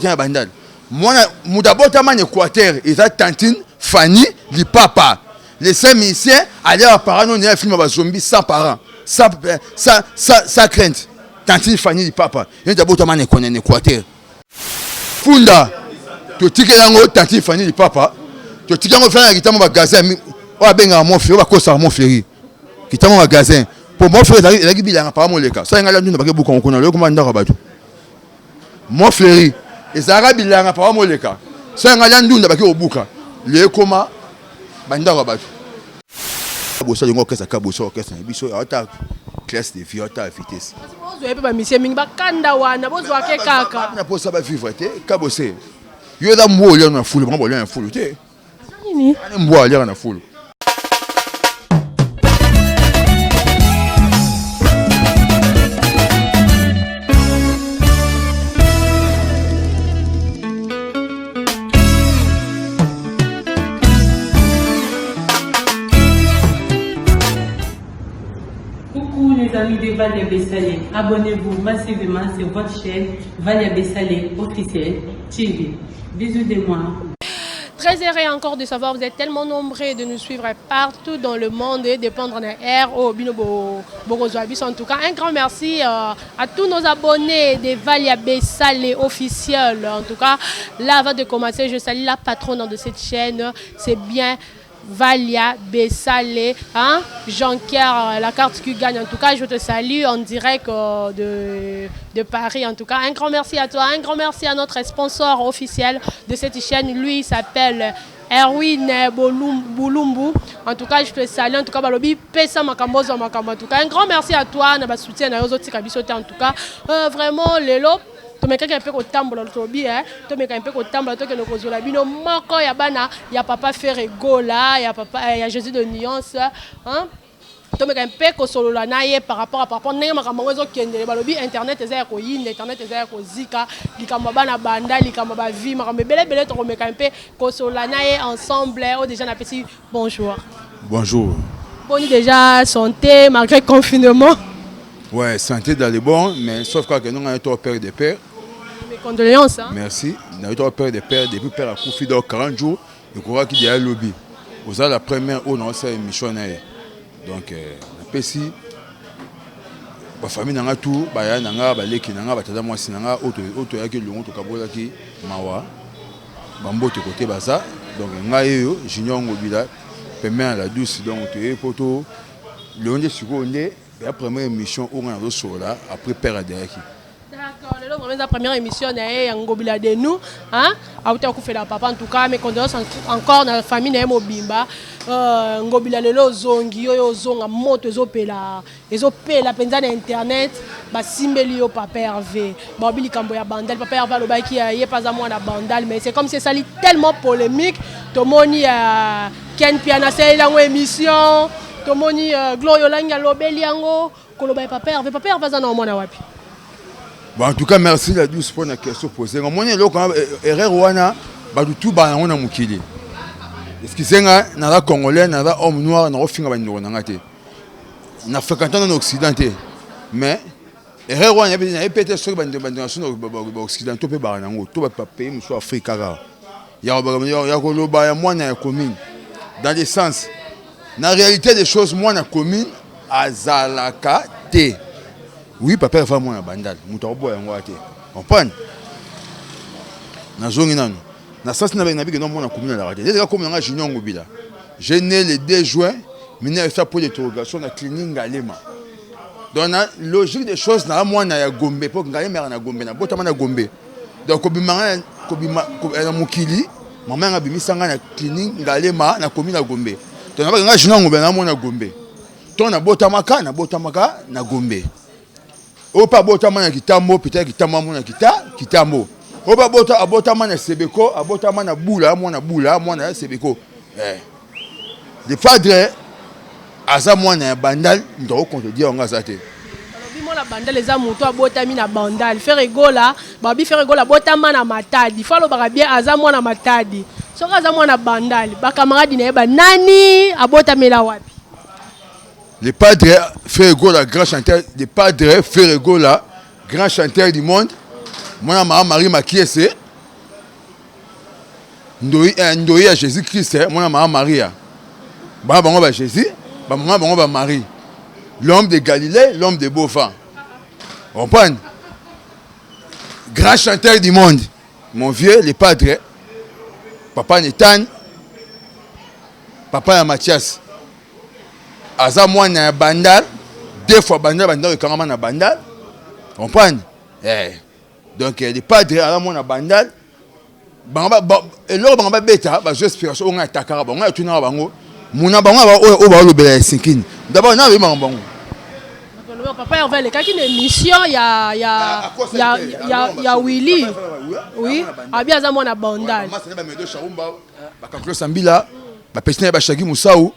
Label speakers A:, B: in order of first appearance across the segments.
A: bandal. Moi, d'abord, en Équateur, ils ont Tantine, Fanny, les papas. Les 5 musiciens, allaient à parents, on a un film à zombie sans parents, sans crainte. Tantine, Fanny, les papas. Ils ont d'abord en Équateur. Funda, tu tiques en Tantine, Fanny, les papas. Tu tiques en faire un guitare magasin. On a bien mon frère, on va causer mon frère. Guitare magasin. Pour mon frère, il a dit qu'il a pas mon cas. Ça, il a dit qu'il a beaucoup de gens qui ont dit mon frère. Les Arabes, ils n'ont pas de cas. C'est un gagnant d'un baquet au bouca. Les coma, banda rabat. Bossa, il y a un cabosso, orchestre, il y a une classe de vie, à vitesse.
B: Vous avez pas mis ces mingba kandawana, vous avez kaka.
A: On a pas ça va vivre, cabossé. Il y a un mot, il y a un foule, il y a un foule. Il y a un mot, il y a un foule.
C: Amis de Valia Bessalé, abonnez-vous massivement sur votre chaîne Valia Bessalé officielle TV. Bisous de moi.
B: Très heureux encore de savoir, vous êtes tellement nombreux de nous suivre partout dans le monde et de prendre un air au Binobo Borozoabis. En tout cas, un grand merci à tous nos abonnés de Valia Bessalé officielle. En tout cas, là, avant de commencer, je salue la patronne de cette chaîne. C'est bien Valia Bessalé, hein? Jean-Pierre, la carte qui gagne. En tout cas, je te salue en direct de Paris. En tout cas, un grand merci à toi, un grand merci à notre sponsor officiel de cette chaîne. Lui, il s'appelle Erwin Boulumbu. En tout cas, je te salue. En tout cas, Balobi, Pesa Makambozo Makamba. En tout cas, un grand merci à toi. Na soutien na yozo tikabisote. En tout cas, vraiment, Lelo. Tu me un peu au tambour le tu me un peu au tambour to que nous causons la bino moko ya bana ya papa Ferregola ya papa ya Jésus de nuance hein tu me un peu au solo la naie par rapport à n'est ma camozo qui est balobi internet ezaya ko yin internet ezaya ko zika likamba bana banda likamba vie ma belle belle to me un peu au solo la naie ensemble au déjà na petit bonjour.
A: Bonjour.
B: Bon déjà santé malgré le confinement.
A: Ouais, santé dans les bons, mais sauf que nous avons un père de père.
B: Mes condoléances. Hein?
A: Merci. Nous avons un père de père, depuis père a confié dans 40 jours, il croit qu'il y a un lobby. Vous avez la première où nous avons fait une mission. Donc, la PSI, la famille n'a tout, la famille n'a pas moi si n'a auto yaki le monde kabola ki mawa. Bambo te côté basa. Donc, ngayo junior ngobila, paiement la douce donc tu es photo. Le on est sur la première émission où on a reçu là, après Père Adereki.
B: D'accord, la première émission est Ngobila de nous. Hein? Papa en tout cas, mes condoléances encore dans la famille de Mobimba. Ngobila lelo zongi yo zonga moto ezopela penza na internet ba simbeli yo papa Hervé. Ba bili kambo ya bandal papa Hervé lo ba ki ye pas à moi na bandal mais c'est comme c'est ça tellement polémique. Tomoni Ken Piana c'est la émission. Tomoni Glorio Langa lobeli yango koloba papa Hervé za na mona wapi.
A: Bon en tout cas merci la douce pour la question posée. Moni lo quand erreur wana ba tout ba on a mukili. Excusez-moi, na la congolais na la homme noir na ofinga ba ndoro ngate. Na fréquentant en occident mais erreur wana ya peut-être sur ba nation occident to pe ba nango to ba pays muso Afrika ga. Ya ko loba ya mwana ya commune. Dans le sens na réalité des choses moi na commune azalaka te. Oui papa va moi na bandal muto boya ngo ate. Comprendre? Na zongi nanu. Na sens na biki non mona commune la radio. Déjà comme na junior ngobila. Je né le 2 juin, mine fait pour l'interrogation na clinique Ngalema. Donc la logique des choses na moi na ya Gombe pour Ngalema na Gombe na botama na Gombe. Donc kobima na mukili, maman nga bimisanga na clinique Ngalema na commune na Gombe. Donc na nga junior ngobila na mona Gombe. Donc na botamaka na Gombe. Opa botama na Kitambo, peut-être Kitambo na Kitambo. Opa botama na Sebeko, abotama na Bula, mwana Sebeko. Le padre aza mwana bandal, ndo compte dire on a ça te.
B: Bimo la bandal eza muto abotami na bandal, Ferregola, babi Ferregola botama na Matadi. Falo barabia aza mwana Matadi. Soka aza mwana bandal, ba camarade na ba nani abotamela wapi?
A: Le padre Ferregola, grand chanteur, le padre Ferregola, grand chanteur du monde. Moi, Marie Makiese, Ndoyi à Jésus-Christ, mon maman Maria. Bango ba Jésus, maman bango ba Marie. L'homme de Galilée, l'homme de Beaufort. On comprend? Grand chanteur du monde. Mon vieux, le padre, papa Nathan, papa Mathias. Aza moi na bandal, 2 fois bandal, bandal carrément na bandal. On comprend? Donc le padre aza moi na bandal. Et là banga beta, ba inspiration on attaquera bango, on tuna bango. Muna bango o ba lobela sinkini. D'abord na ba bango.
B: Papa Hervé, le cas qui est mission, il y a Willy. Oui, bien à mon abondance.
A: Bakaklo Sambila, Pestina Bachagi Moussaou,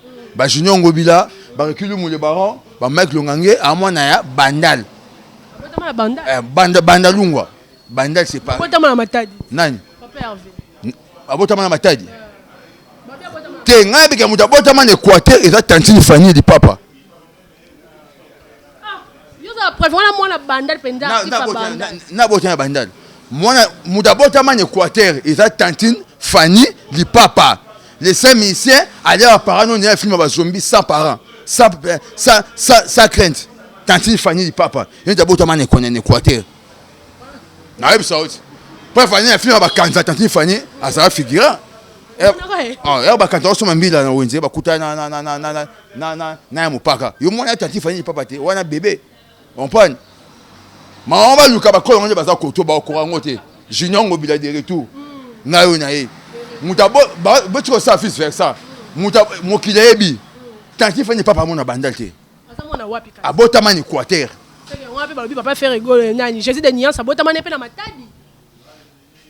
A: Junior Ngobila, Barekulu Moule Baron, Mike Longange, à moi na bandal. Bandalungwa. Bandal c'est pas.
B: Abotama matadi.
A: Nani?
B: Papa Hervé.
A: Abotama matadi. Te ngai bika mutabotama ne Équateur et ça tantine famille du papa.
B: Prévoit moi la bandal penda
A: na botana bandal mona mutabota man Équateur et ça tantine Fanny li papa les 5 musiciens allaient à parano ne film ba zombie sans parents sans crainte tantine Fanny li papa et mutabota man Équateur na web saute pas Fanny un film ba kanza tantine Fanny à ça figura ba kanza so mambila na wenze ba kutana na mupaka yo mona tantine Fanny li papa te wana bébé. On prend. Maman va luka ba ko ngone baza koto ba ko ngote. Junior Ngobila de retour. Na yo na ye. Mutabo ba tiko sa fils faire ça. Muta mokile ebi. Tanti fani papa mona bandal te.
B: Asa mona wapi ka.
A: Abota mani Équateur.
B: Wapi ba papa faire rigolo nani. Jésus de Niance abota mane pe na matadi.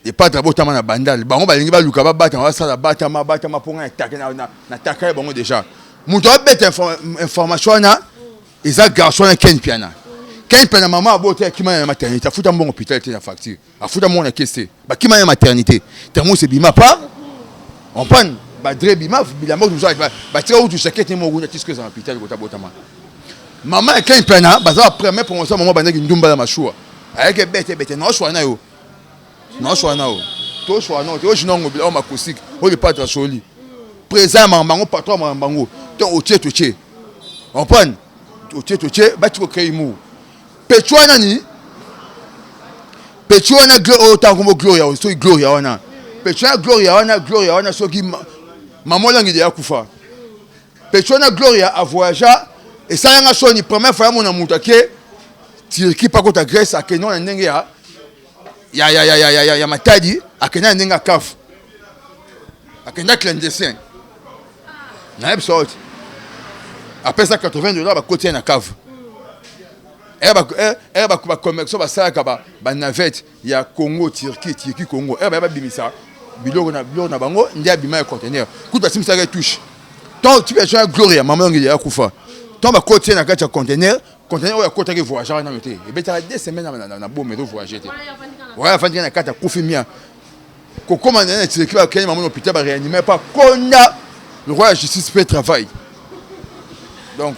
A: Et pas abota mana bandal. Bango ba lingi ba luka ba bata wa sala bata ma ponga attaquer na taka bango déjà. Muta bête information na eza garçon na ken piana. Quand il a maman aboté qui m'a maternité, a foutu mon hôpital la facture, a foutu mon caisse, bah qui m'a maternité. Tellement c'est bima pas. On prend bah dre bima, bima nous a bah tu vois où tu sais que mon qu'est-ce que c'est un hôpital au tabotama. Maman quand il peine, bah ça premier pour moi maman bande qui ndumba la machua. Avec bête non choix na yo. Non choix na yo. To choix non, to jino ngobila o makosik, o le pas soli. Présent maman patron maman, to o tché. On prend o tché, bah tu créer mou. Petro nani gloria gloria so gloria wana Petro gloria wana so ki maman langi de yakufa Petro na gloria a voyagé et ça nga so ni première fois mon amutake Turquie pa kota Grèce a kenon na ndenge ya matadi a kenon ndenge kaf a kenon clandestin na episode après ça $80 ba côté na cave. Ba commerçant ba sala ka ba navette ya Congo Turquie Congo ba bimisa biloko na bango ndia bima conteneur kuta simisa ka touche tant tu peux gloria maman ngi ya kufa tant ba côté na kati conteneur ya côté ke voyageur na yote et beta 2 semaines na bombe do voyager te ouais afin na kata kufi mia ko commande na Turquie ba kenya maman hôpital ba réanimer pas konda le roi justice fait travail donc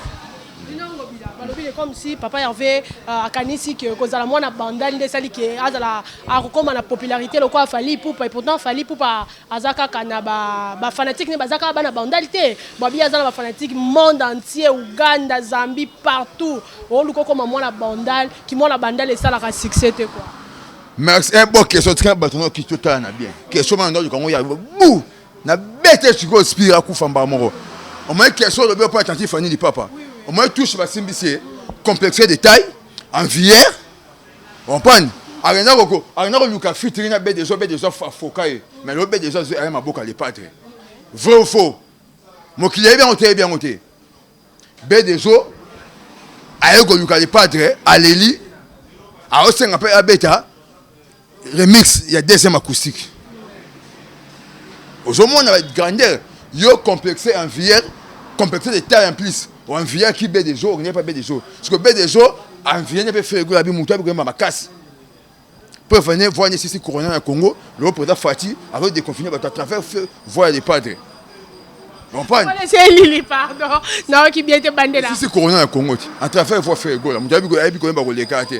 B: comme si papa Hervé a kanisi que kozala mwana bandal ndesali ke azala akoma na popularité le quoi fali pour et pourtant fali pour azaka kana ba fanatique ne bazaka bana bandalité babi azala ba fanatique monde entier Uganda Zambie partout on luko comme mwana bandal qui mwana bandal et ça la succès te quoi.
A: Merci un bon question très bâton qui tout na bien question maintenant du Congo ya bou na bête tu go spira ku famba moro au moins question le pas attentif Fanny du papa au moins touche ba simbisi complexé de taille, en vière, on prend. Arena Luka Fitrina B des autres focaille, mais le B des autres est ma boca les patres. Vrai ou faux? Mon client est bien monté. B des autres, Aego Luka les patres, Aléli, à Osen appelle à Beta, remix, il y a deuxième acoustique. Aujourd'hui, on a une grandeur, yo complexé en vière, complexé de taille en plus. On vient qui baie des eaux, on n'est pas baie des eaux. Parce que baie des eaux, on vient de faire la vie montée pour ma casse. Pour venir voir ici Corona au Congo, le président Fati avait déconfiné à travers voir les padres. On prend.
B: C'est Lili, pardon. Non, qui bien te bandé là.
A: Si c'est Corona au Congo, à travers voir faire go là. Mon ami a quand même les cartes.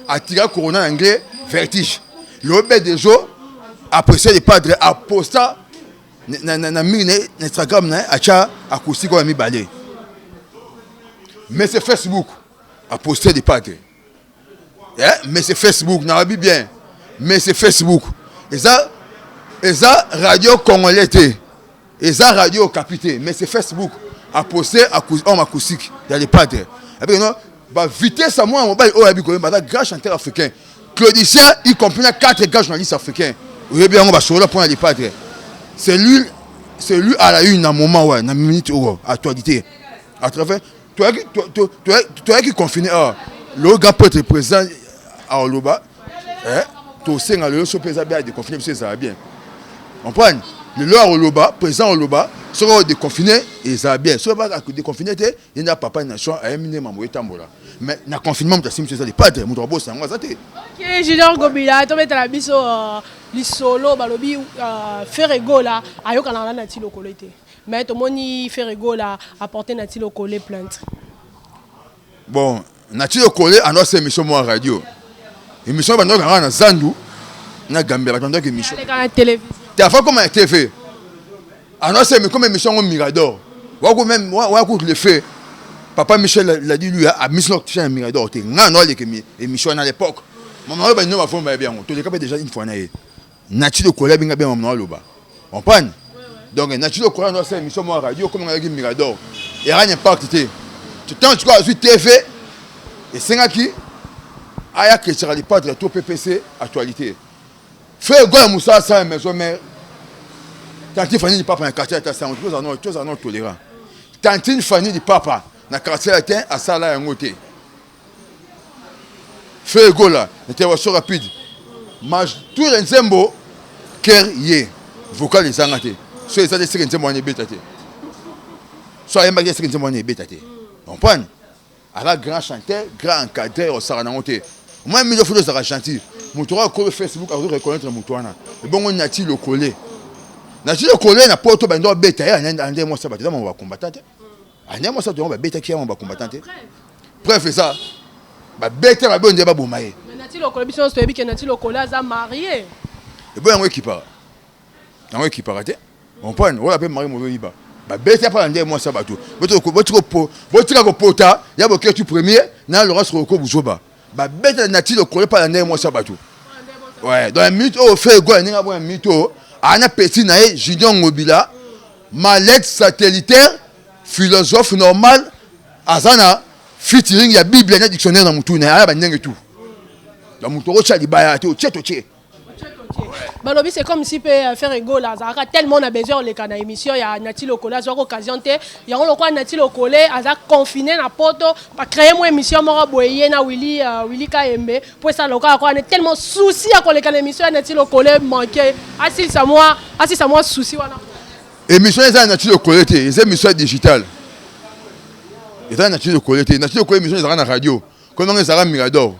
A: À tirer Corona anglais, vertige. Le baie des eaux, après ça les padres aposta na Instagram na acha acoustique wa mibale. Mais c'est Facebook a posté des pattes. Mais c'est Facebook, n'a pas bien. Mais c'est Facebook. Et ça radio congolais et ça radio capité. Mais c'est Facebook a posté en acoustique. Il y a des pattes. Et puis non, bah vitesse à moi, on va grand chanteur africain. Claudicien, il comprend 4 grands journalistes africains. Vous bien on va sur le point des pattes. C'est lui à la une à un moment ouais, dans minute actualité. À travers toi qui confiné le gars peut être présent à Oloba. Tu sais le président bien déconfiné parce que ça va bien. On prend le loi Oloba, président Oloba, sera déconfiné et ça va bien. Si on va déconfiné, il n'y a pas de nation à éminer maman tambola. Mais na confinement tu sais ça les padres, mon robot ça moi ça té.
B: OK, Junior Gobila, to mettre la biso li solo balobi Ferrego là, ayoka na na ti lokolo té. Mais to moni Ferrego là apporter na ti lokolo plainte.
A: Bon, na ti lokolo annonce émission moi radio. Émission ba na Zandu na Gambia ba tanda que émission.
B: Na télévision.
A: Tu as fait comme un TV. Annonce comme émission au Mirador. Wa même wa le fait. Papa Michel l'a dit lui à mission un Mirador. Non les émission à l'époque. Maman ba non va bien. Tu les capé déjà une fois na ye. Na ti lokolo binga bien maman loba. On prend. Donc na ti lokolo annonce émission moi radio comme on a dit Mirador. Et rien impact té. Tu temps tu vois sur TV et c'est qui aya que sera les padres tout PPC actualité. Fais quoi Moussa ça maison mère. Tantine Fanny du papa na quartier ta ça on tous en tolérant. Tantine Fanny du papa na quartier atteint à ça là un côté. Fais go là, intervention rapide. Mange tout les nzembo ker yé. Vocal les angaté. Soit ça des nzembo ni betaté. Soit yamba des nzembo ni betaté. On prend. À grand chanteur, grand encadreur au Saranangote. Moi, je suis un chantier. Je suis un Facebook, je vais reconnaître mon toit. Et bon, on a dit le collé. On a dit le collé, on a pas auto bando bêta. On a moi ça, on va combattre. On a moi ça, on va bêta qui on va combattre. Bref, ça. Bah bêta, bah bon, on va bomber.
B: Mais on a dit le collé, bisous, c'est bien qu'on a dit le collé, ça marié.
A: Et bon, on qui part. On qui part. On prend, on appelle Marie Mauvais Iba. Bah bêta pas on moi ça bateau. Votre pota, il y a beaucoup tu premier, na le reste roko buzoba. Bah bêta nati le collé pas moi ça bateau. Ouais, dans un minute au fait go ni un minute ana petit naé Junior Gobila, mallette satellitaire, philosophe normal, azana featuring ya Bible na dictionnaire dans mutu na ba ndenge tout. Dans mutu ro chali ba to tché.
B: Balobi c'est comme si peut faire ego là, ça tellement on a besoin les canaux émission il y a Nati Lokola sur occasion té, il y a on le quoi Nati Lokolé a confiné na poto pas créer moi émission mora boyer na Willy Kaembe pour ça local quoi on est tellement souci à quoi les canaux émission Nati Lokolé manqué assis ça moi souci wana.
A: Émission ça Nati Lokolé té, c'est émission digitale. Et ça Nati Lokolé té, Nati Lokolé émission ça na radio. Comment on ça Mirador.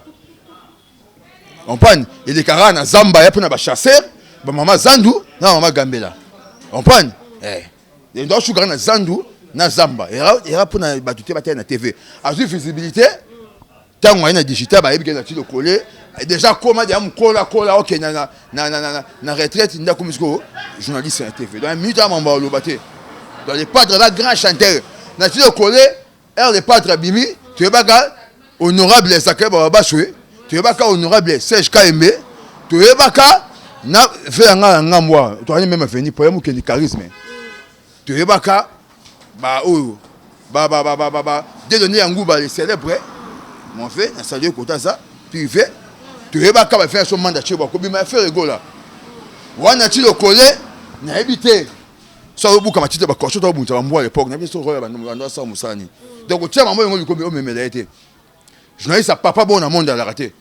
A: On prend et les caras na Zamba ya pour na chasseur ba maman Zandu na maman Gambela on prend et donc je na Zandu na Zamba et pour na batuté ba na TV a vu visibilité tant on na digital ba yebike na tilo collé déjà comment dia mkola OK na retraite nda comme journaliste à TV dans minute à mamba lobaté dans les padres là grand chanteur na tilo collé les padres bimi tu es baga honorable sacré ba choué tu es baka honorable Serge Kaembe tu es baka na fait moi tu as même venu pour moi que du charisme tu es baka ba donner un goût ba les célèbres mon fait na saluer côté ça privé tu es baka ba faire son mandat chez ko bima faire rigola wana ti le collé na habité ça au bout comme tu te ba ko to bu ta mbo à l'époque na biso roya ba ndo ça musani donc tu as maman ngo ko me melete journaliste papa bon na monde à la raté.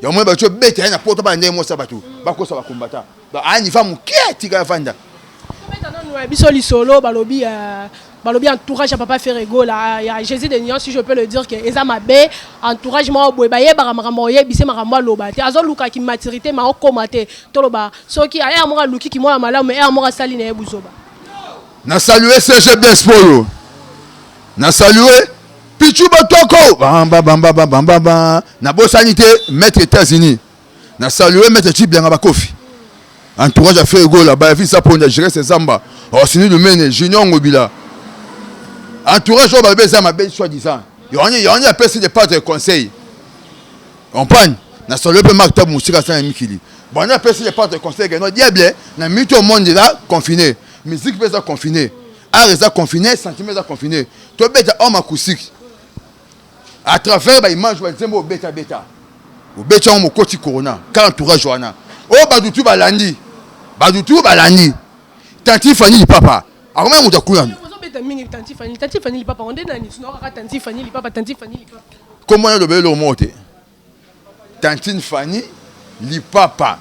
A: Il y a moins de bêtes, il y a pas de moi ça bateau. Bako ça va combattre. Bah ani femme qui est fanda.
B: Maintenant nous bisoli solo balobi entourage à papa Ferrego là, il y a Jésus de Nyon si je peux le dire que eza mabe entourage moi boye ba yeba mamoye bise makamwa loba. Te azo luka ki maturité ma okomate toloba. Soki aya mo luki ki mo malamu aya mo sali na ebuzoba.
A: Na saluer CG bien sport. Na saluer Pichu Batoko, bamba, na bo sanité, maître États-Unis. Na salué maître Chibianga Bakofi. entourage a fait ego là-bas, il ça pour gérer ses zamba. Oh, c'est le mène, Junior Ngobila. Entourage, on va faire ma belle soi-disant. Il y a personne de pas de conseil. On prend, na solo pe marque tab musika ça mikili. Bon, on a personne de pas de conseil que no diable, na mito monde là confiné. Musique peut ça confiné. Art est confiné, sentiment est confiné. To beta homme acoustique. À travers ba image wa zembo beta. Au beta on mo koti corona, car entourage wana. Oh badutu balandi. Tanti Fanny papa. Alors même mutakuna.
B: Tanti Fanny papa, on est nani, sinon Tanti Fanny papa.
A: Comment on le le monter? Tanti Fanny li papa.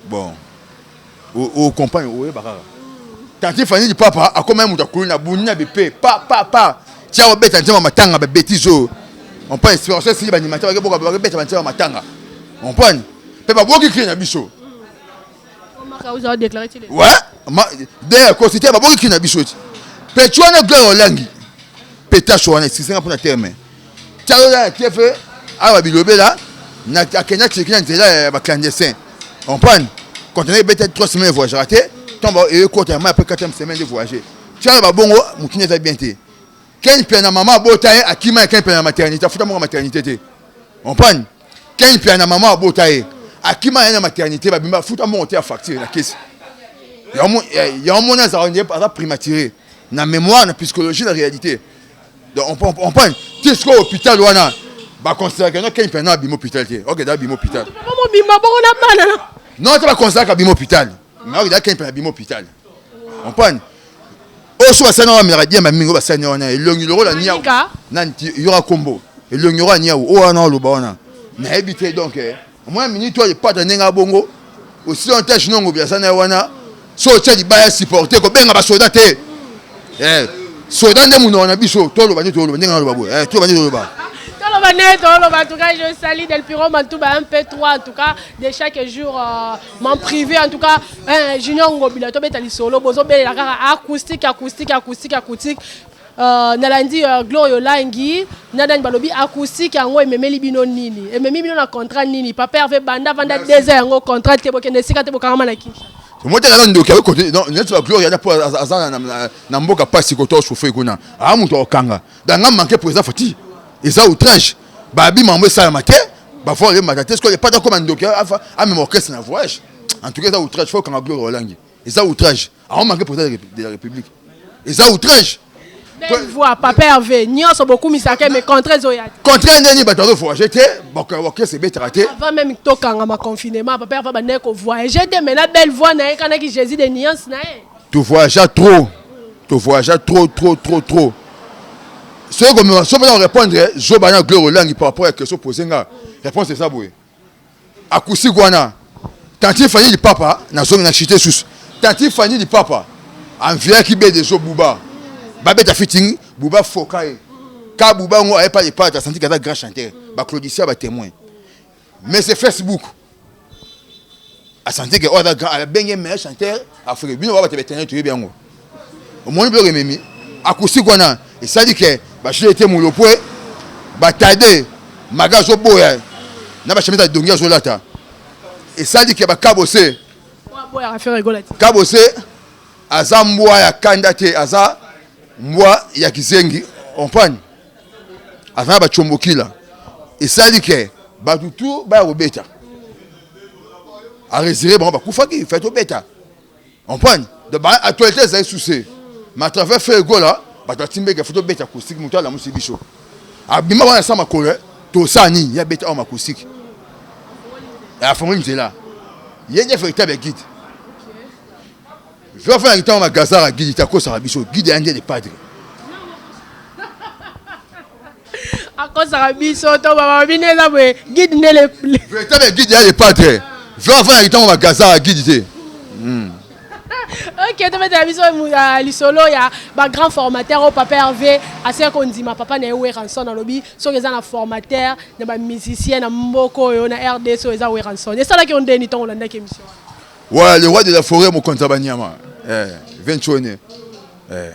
A: Bon. Au compagne ouais bakara. Tanti Fanny li papa, a comment mutakuna bunna bépé. Pa. Tiens obé tanti matanga ba bêtiso. On prend inspiration si l'animateur va boka bêta matanga. On prend. Papa boki ki na biso.
B: Vous avez déclaré
A: ouais, d'ailleurs, quand c'était ma bonne qui n'a bichot. Pétuana Glor Langi. Pétachoane, c'est ça pour la terme. Tchaola, tu fait, à la bilobela, n'a qu'un qui est là, clandestin. On prend, quand on est peut-être 3 semaines de voyage raté, tombe et côté après 4e semaine de voyager. Tiens, bah bon, mon qui n'est bien été. Quel piano maman botaye, à qui m'a qu'un piano maternité, à foutre mon maternité. On prend, quel piano maman botaye. À qui m'a une maternité, bah foutre monter à facture la caisse. Il y a un moment à primaturé. Dans la mémoire, dans la psychologie, la réalité. Donc on prend, tu es au hôpital, bah considérer que nous avons un bim hôpital. Ok, d'un bim hôpital. Non, tu vas considérer qu'un bim hôpital. Mais il y a un bim hôpital. On prend. Oh, soit ça, non, mais la diable, mais ça, non, il y aura combo. Il y aura niaou. Oh, non, le bon. Mais habité donc. Moi, minute, toi, il n'y a pas de nenga bongo. Aussi, on tâche non, bien ça, n'a so tu as baya supporter ko benga ba soldat te soldat ndemu na biso tolo bani tolo ndenge na babu to bani tolo ba
B: en tout cas je salue Del Piro Mantouba un peu 3 en tout cas de chaque jour mon privé en tout cas Junior Ngobila to betali solo bozo bela kaka acoustique nalandi Glorio Langi nadani balobi acoustique yango ememeli bino nini ememi bino na contrat nini papa Hervé banda vanda 2 heures yango contrat te bokende sika te bokama na kinshi.
A: Moi, je suis côté. Non, je suis gloire. Je mboka pasi koto chauffeur kuna. Ah, mon tour kanga. Dans un manqué président Fati. Et ça outrage. Babi m'a envoyé ça le matin. Bah faut aller matin. Est-ce qu'il n'y a pas de commande à même orchestre dans voyage. En tout cas, ça outrage. Faut qu'on a gloire Langi. Et ça outrage. Ah, on manqué président de la République. Et ça outrage.
B: Belle voix, papa Hervé. Nyon sont beaucoup misake mais contre Zoyat.
A: Contre un dernier bataillon voyager. Bon, ok, c'est bien traité.
B: Avant même tokanga ma confinement, papa Hervé ba neko voyager. Maintenant belle voix na kana ki Jésus de nuances na.
A: Tu voyages trop. Tu voyages trop. Ce que si on répondre, je vais aller gloire Langi par rapport à la question posée. Réponse c'est ça, boy. Akusi Guana. Tanti Fanny du papa, na zone na chité sous. Tanti Fanny du papa. En vient qui bé des eaux Bouba. Babette a fitting, Bouba Fokaye. Car Bouba n'avait pas les pattes, a senti qu'il y avait un grand chanteur. Claudicia va témoin. Mais c'est Facebook. A senti qu'il y avait un bien meilleur chanteur. A fait bien, on va te tenir, tu es bien. Au moins, il y a mis. A Koussi Gwana. Et ça dit que je l'ai été moulopoué. Batade. Magazo Boya. N'a pas chamé à Dongia Zolata. Et ça dit que Kabose. Kabose. Aza Mboa ya Kandate. Aza. Moi, il y a Kizengi, on prend. Avant, il y a Chombokila. Et ça dit que, tout va au bêta. À résirer, bon, bah, Koufaki, faites au bêta. On prend. De bas, à toi, c'est un souci. Mais à travers faire go là, bah, tu as timé que photo bêta acoustique, mouton, la mousse bichot. À Bima, on a ça, ma collègue, tout ça, il y a bêta en acoustique. Et à fond, il est là. Il y a des véritables guides. Je vais faire un temps à Gaza à guide, à cause de la bichot, guide indien des padres.
B: À cause de la bichot, guide n'est le plus.
A: Véritable guide des padres. Je vais faire un temps à Gaza à guide.
B: Ok, tu vas dire à l'isolo, il y a un grand formateur au papa Hervé. À ce qu'on dit, ma papa n'est où est rançon dans le lobby. Soit ils ont un formateur, des musiciens, un mboko, un RD, soit ils ont où est rançon. Et c'est là qu'on donne ton Hollande émission.
A: Ouais, le roi de la forêt, mon compte à Banyama. 20 journées. Ouais.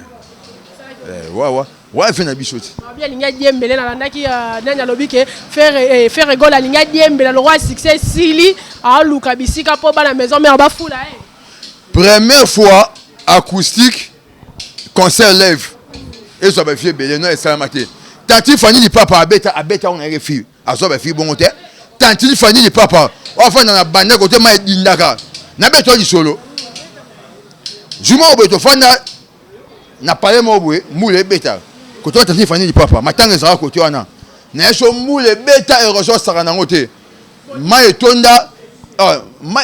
A: Ouais, fait na biso.
B: Bien linga diembele na landaki nanya lobike faire rigole linga diembele le roi succès Sili a luka bisika po ba la maison mais ba fula
A: Première fois acoustique concert live. Et ça va faire belé non et ça maté. Tanti Fanny di papa abeta on a refi. Azo ba fi bon té. Tanti Fanny di papa. Enfin dans la bande côté ma dindaka. Na beto di solo. Juma obeto fanda na paré mo boué moule beta. Côté tanti Fanny di papa. Matanga za côté wana. Na so moule beta et rejo sara na ngoté. Ma etonda ma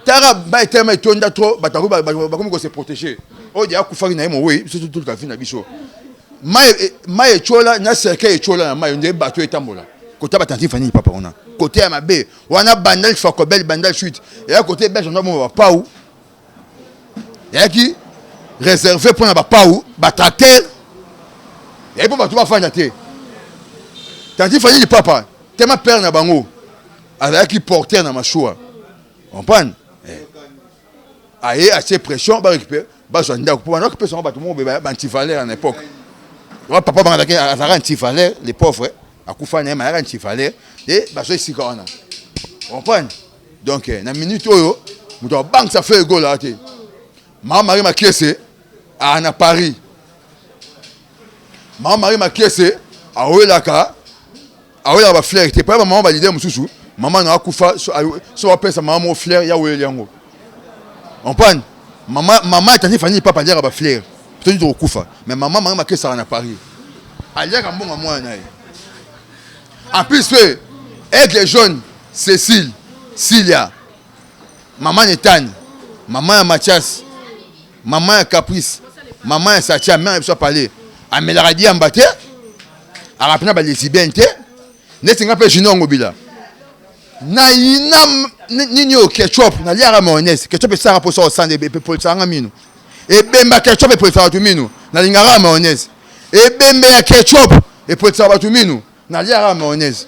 A: Tara ba tellement tonda trop batako ba comme se protéger. O dia ku fari na mo we surtout tout ka fi na biso. Ma chola na cercle chola na ma ndé bato etambola. Côté ba tanti Fanny papa ona. Côté ya mabe wana bandal fakobel bandal suite. Et à côté belge on va pas où. Et qui réservé pour na pas où ba tracteur. Et pour bato ba fa na té. Tanti Fanny papa tellement père na bango. Avec qui porter na machua. On prend aïe assez pression ba récupérer ba so nda pour na récupérer ba tout le monde ba anti-valeur à l'époque. Papa ba ndaki azara anti-valeur les pauvres akufa na ma anti-valeur et ba so ici corona. On prend donc na minute oyo muto bank ça fait goal là té. Maman Marie Makiese à Paris. Maman Marie Makiese a Olaka a Ola ba fleur té pas maman ba leader mususu. Maman na akufa so appelle sa maman mon fleur ya Ola yango. On prend maman tanti Fanny papa dire ba fleur peut-être de kufa mais maman m'a que ça en Paris aller comme bon moi na en plus avec les jeunes Cécile Cilia maman Netane maman Mathias maman Caprice maman Satia même soit parler à Melaradi Ambaté à rappeler ba lesbienne té netinga pe jino ngobila na ina nini o ketchup na liara mayonnaise ketchup ça pour ça au sang de pour ça ngamino et bemba ketchup pour ça tumino na lingara mayonnaise et bemba ketchup et pour ça tumino na liara mayonnaise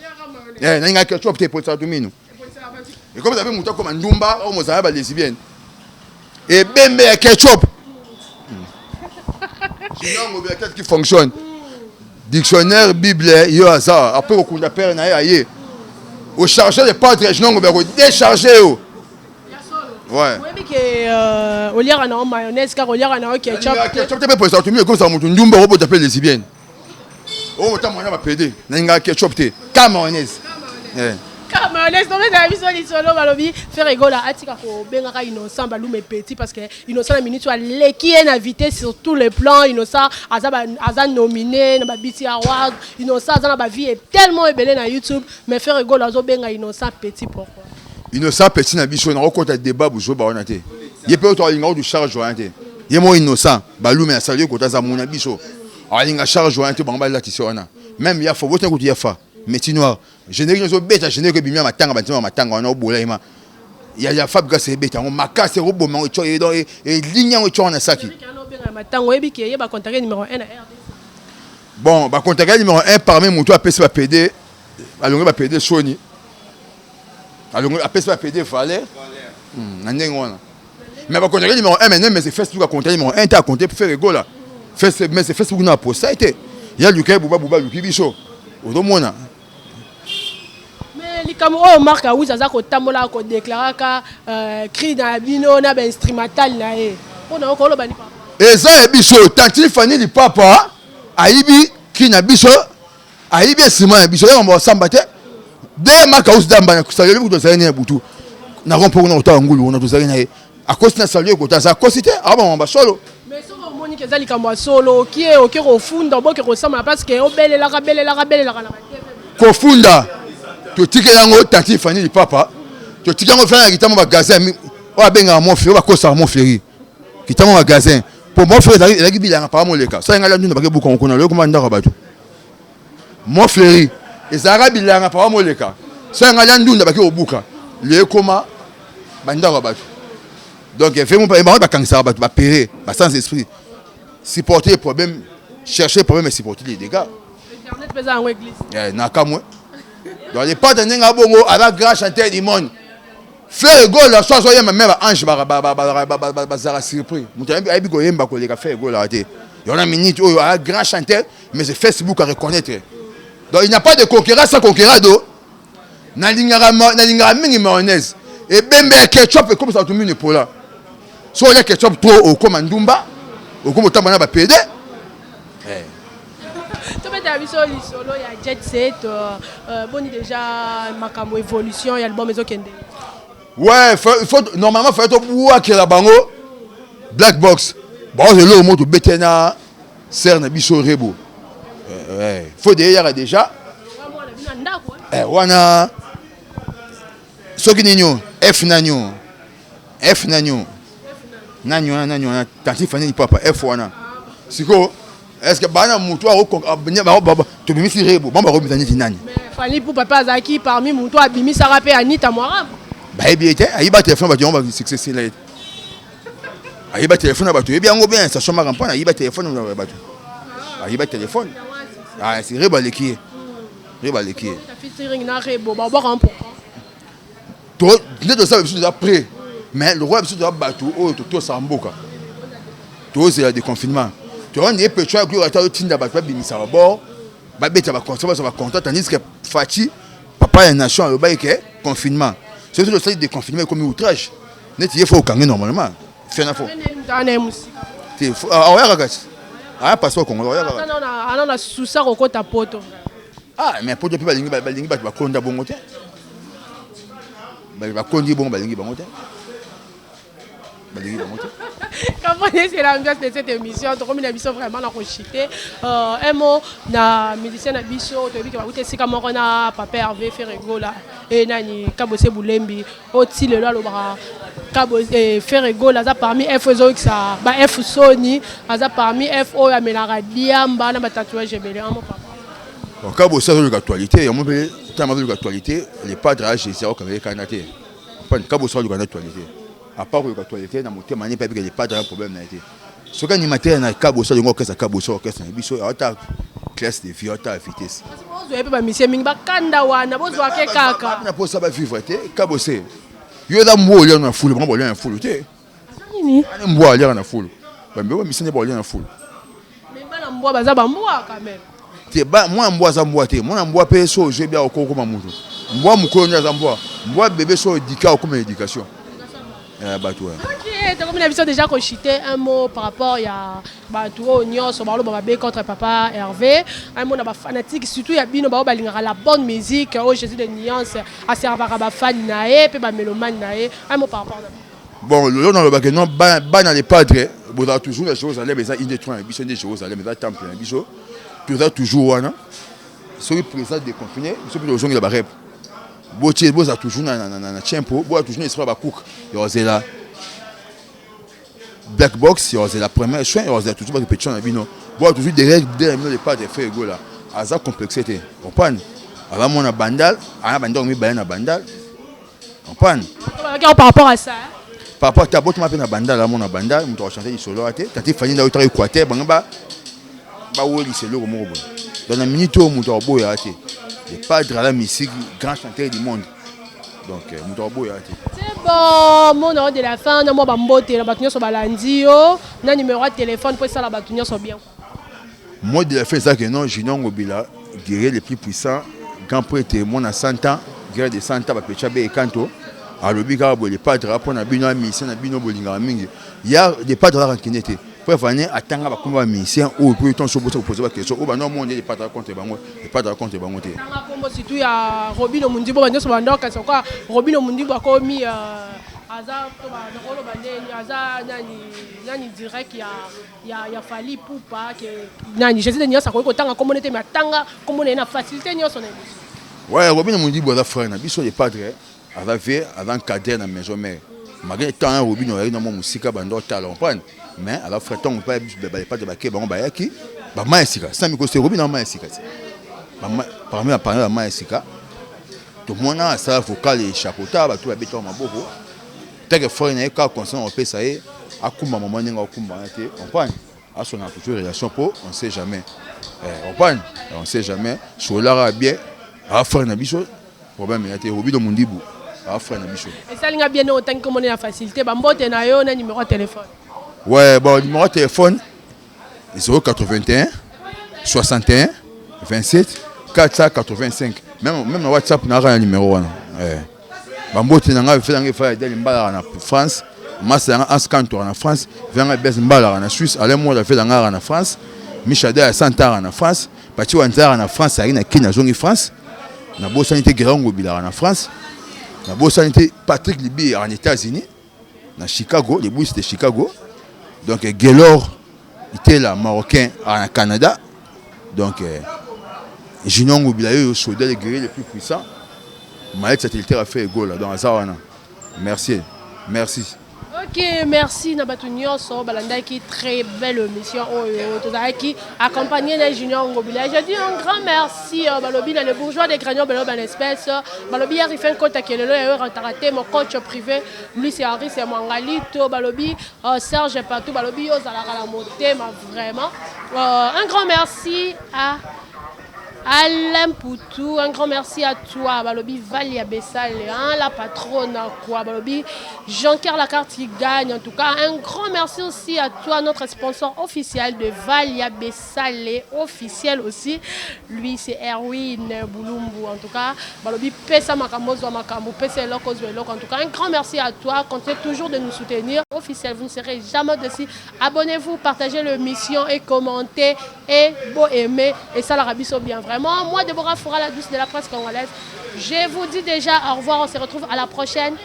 A: na linga ketchup pour ça tumino et comme ça veut muta comme ndumba au mozaya ba lesbienne et bemba ketchup sinon on veut qui fonctionne dictionnaire bible yo ça après au kunda père na aye au chargé de pâtre je n'ai pas déchargé ouais
B: oui que au lieu na mayonnaise car au lieu na ketchup
A: ketchup tu peux pour ça tu mieux comme ça mutu ndumba robot t'appelle lesbienne oh ta mwana ba pédé na nga ketchup te ka mayonnaise
B: ka mayonnaise donc na biso li solo balobi faire rigola atika ko bengaka innocent balume petit parce que innocent na minute wa leki en invité sur tous les plans innocent aza nominé na ba BT Award innocent aza na ba vie est tellement ebelé na YouTube mais faire rigola zo benga innocent petit pourquoi
A: innocent petit na biso na okota débat buzo ba onate ye pe to linga du charge orienté ye mo innocent balume na salio kota za mona biso alinga charge orienté bamba la tisona même ya fo botin ko ya fa métier noir générique zo beta générique bimia matanga batima matanga na obola ima ya fab ga se beta on makase robo ma cho et ligne on cho na saki
B: matango ebi ki ye ba contacter numéro 1 na RDC
A: bon ba contacter numéro 1 parmi moto a PC ba PD alonga ba PD Sony alonga a PC ba PD Valère na ndengona mais ba contacter numéro 1 maintenant mais c'est Facebook a contacter numéro 1 ta compter pour faire rigolo mais c'est Facebook na pour ça été ya Lucas buba Luki biso odomona
B: mais likamo o marque a uza za ko tambola ko déclarer ka cri na bino na ba instrumental na e ona ko lo bani papa
A: eza biso tanti Fanny di papa aibi ki na biso aibi esima na biso ya mo samba te de marque a uza damba na kusalo ko to zani butu na rompo na ota ngulu na to zani na e akosi na salio ko ta za kosite aba mo solo
B: mais so ko moni ke zali kamwa solo ki e o ke ko funda bo ke ko sama parce que o belela ka na
A: kofunda to tikelango tanti Fanny di papa to tikango fana kitamo magasin o abenga mo feri o bakosa mo feri kitamo magasin pour mo feri la gibilanga pa mo leka ça ngala ndunda bake buko nkona lo komanda ka bato mo feri ezara bilanga pa mo leka ça ngala ndunda bake obuka le koma banda ka bato donc fait mon ba kangisa bato ba péré ba sans esprit supporter les problèmes chercher les problèmes et supporter les dégâts
B: internet pesa en église
A: na kamwe dans les pas de nenga bongo avec grand chanteur du monde faire goal la soir soyez même ange ba zara surpris mutambi aibi ko yemba ko leka faire goal ate Il y en a minute, oh, un grand chanteur, mais c'est Facebook à reconnaître. Donc il n'y a pas de concurrence sans concurrence. Nalingara mingi mayonnaise. Et ben ketchup comme ça tout le monde pour là. Soit il y a ketchup trop au comme Ndumba, au comme Tamana va pédé.
B: Tu peux t'aviser le solo, il y a Jet Set, bon déjà Makambo Évolution, il y a l'album Mezo Kende.
A: Ouais, normalement il faut être bois qui la bango Black Box. Bon, c'est là au mot de Betena, Cerne Bisso Rebo. Ouais, faut déjà. Wana soki ninyo F nanyo tanti fani papa F wana siko est-ce que bana mutu to bimisi rebo bamba robitani tinani
B: mais fani pour papa Zaki parmi mutu abimisa rapé Anita Moram
A: ba ebité ayiba téléphone ba diomba succès là ayiba téléphone ba to ebiango bien ça choma rampana ayiba téléphone ba to ayiba téléphone ah c'est reba leki Rebaleki. Tu ne sais pas après. Mais le roi est battu. Oh, tu es Samboka. Tu es des confinements. Tu as un pétrole qui a été tinda battu. Bimisa à bord. Babette va conserver, ça va content. Tandis que Fati, papa et nation, le bail est confinement. C'est tout le stade de confinement comme outrage. Net il faut au normalement. Fais un info. C'est ah ouais regarde. Ah passeport Congo.
B: On a sous ça au côté poto.
A: Ah, mais pour depuis balingi ba konda bongo te. Ba kondi bongo balingi bongo te. Balingi bongo te.
B: Comment c'est l'ambiance de cette émission? Comme une émission vraiment la rechuté. Un mot na musicien na biso, tu as vu que ba sika moko na papa Hervé Ferrego là et nani Kabose Boulembi, oti le lo bra Kabose Ferrego là za parmi F Zoxa, ba F Sony, za parmi F O ya melara diamba na ba tatouage belé un mot papa.
A: Quand vous savez l'actualité, les padres, c'est ça qu'on a canadé. Quand vous savez l'actualité, à part l'actualité, dans mon thème, il n'y a pas de padres problème. Ce qu'on a dit, c'est que vous avez un cabo sur orchestre, vous avez une classe de vie, à vitesse.
B: Vous avez un monsieur Mingba Kandawana, vous avez un kaka.
A: Vous avez pas vivre, cabo c'est. Il y a un mot, il y a un foule, il y a un foule. Il y a un mot, il y a un foule. Mais il y a un foule.
B: Mais il y a un mot, il y a un mot quand même.
A: Moi mboa za mboa te moi mboa pe so je bia okoko mamuto mboa mukolo za mboa mboa bébé so dika comme éducation batou
B: OK donc on a vu déjà cochiter un mot par rapport ya batou nyonso ba lo ba be contre papa Hervé un mot na ba fanatique surtout ya bino ba balingaka la bonne musique au Jésus de nuance à servir ba fan nae pe ba mélomane nae un mot par rapport
A: bon le dans le bac non ba dans les padres vous avez toujours les choses aller mais ça indétruit biso des choses aller mais ça temple biso tu as toujours wana celui présent déconfiné celui de zongi la barep botier boza toujours na tempo boa toujours esprit ba cook yozela Black Box yozela première soin yozela toujours ba petit na bino boa toujours derrière les pas de faire go là aza complexité comprendre avant mon bandal ana bandal mi ba na bandal comprendre
B: par rapport à ça
A: par rapport à bot ma pe na bandal à mon bandal on doit chanter du solo até tati fani na autre équateur banga c'est le mot. Dans la minute où Moutarbo est raté. Les padres à la musique, grand chanteur du monde. Donc, Moutarbo est raté.
B: C'est bon, mon nom de la fin, moi, Bambote, la bâtonnière sur Balandio, un numéro de téléphone pour ça, la bâtonnière sur bien.
A: Moi, de la fin, ça que non, Ginon Obila, guerrier le plus puissant, grand prêtre, mon à 100 ans, guerrier de 100 ans, Péchabé et Kanto. Alors, les padres, pour la bino, mission, la bino, bolinga, mingi. Il y a des padres à rankinete. Pour venir attendre à combat musicien ou pour ton chose poser la question ou non monde n'est pas contre bango et pas contre bango te
B: comme si tu as Robino Mundibo banyo so bando ka soka Robino Mundibo akomi aza to ba rolo bandeni aza nani direct ya fali poupa que nani je sais de nyasa ko tanga communauté mais tanga communauté na facilité nyoso na biso
A: ouais Robino Mundibo aza frère na biso les padres aza fait avant cadre na maison mère malgré tant Robino na mo musika bando tala comprendre mais alors frère on pas de baquet bon ba yaki ba maïsika ça mi ko c'est Robino maïsika parmi la maïsika tout le monde a ça vocal et chapeauta ba tout ba beton maboko tant que frère na ka consent on peut ça et akumba maman ninga akumba te comprendre à son toujours relation pour on sait jamais comprendre on sait jamais solara bien a frère na biso problème ya te Robino Mundibu a frère na biso
B: et ça linga bien autant que la facilité ba mbote na yo na numéro de téléphone.
A: Ouais, bon, numéro de téléphone, 081 61 27 485. Même dans WhatsApp, on a un numéro. Bambote nanga fait faire des en France, Massa en Scantor en France, Vanga Bes Mbala en Suisse, Alain Mola fait en France, Michade à Santar en France, Pati Wanzar en France, Aina Kina Zongi France, na bo sanité Grango Bila en France, na bo sanité Patrick Libi en États-Unis, na Chicago, les bus de Chicago. Donc Gaylor était là marocain en Canada. Donc Junior Ngobila est le soldat les guerriers les plus puissants. Maël satellitaire a fait ego là dans Azawana. Merci. Merci.
B: Ok, merci Nabatu Nyonso, Balanda qui très belle mission qui accompagné les Junior Ngobila. Je dis un grand merci Balobi les bourgeois des granions Balobi en espèce. Balobi a fait un compte à qui est raté mon coach privé lui c'est Henri c'est Mangalito Balobi Serge Patou Balobi Ozalara la montée vraiment un grand merci à Alain Poutou, un grand merci à toi, Balobi Valia Bessale, la patronne, quoi, Balobi Jean-Pierre Lacarte qui gagne, en tout cas, un grand merci aussi à toi, notre sponsor officiel de Valia Bessale, officiel aussi, lui c'est Erwin Boulumbu, en tout cas, Balobi Pesa Makamozo Makambu, Pesa Lokos Velok, en tout cas, un grand merci à toi, continuez toujours de nous soutenir, officiel, vous ne serez jamais dessus, abonnez-vous, partagez l'émission et commentez, et beau aimer, et ça la rabisso bien vrai. Moi, Déborah Foura, la douce de la presse congolaise, je vous dis déjà au revoir, on se retrouve à la prochaine.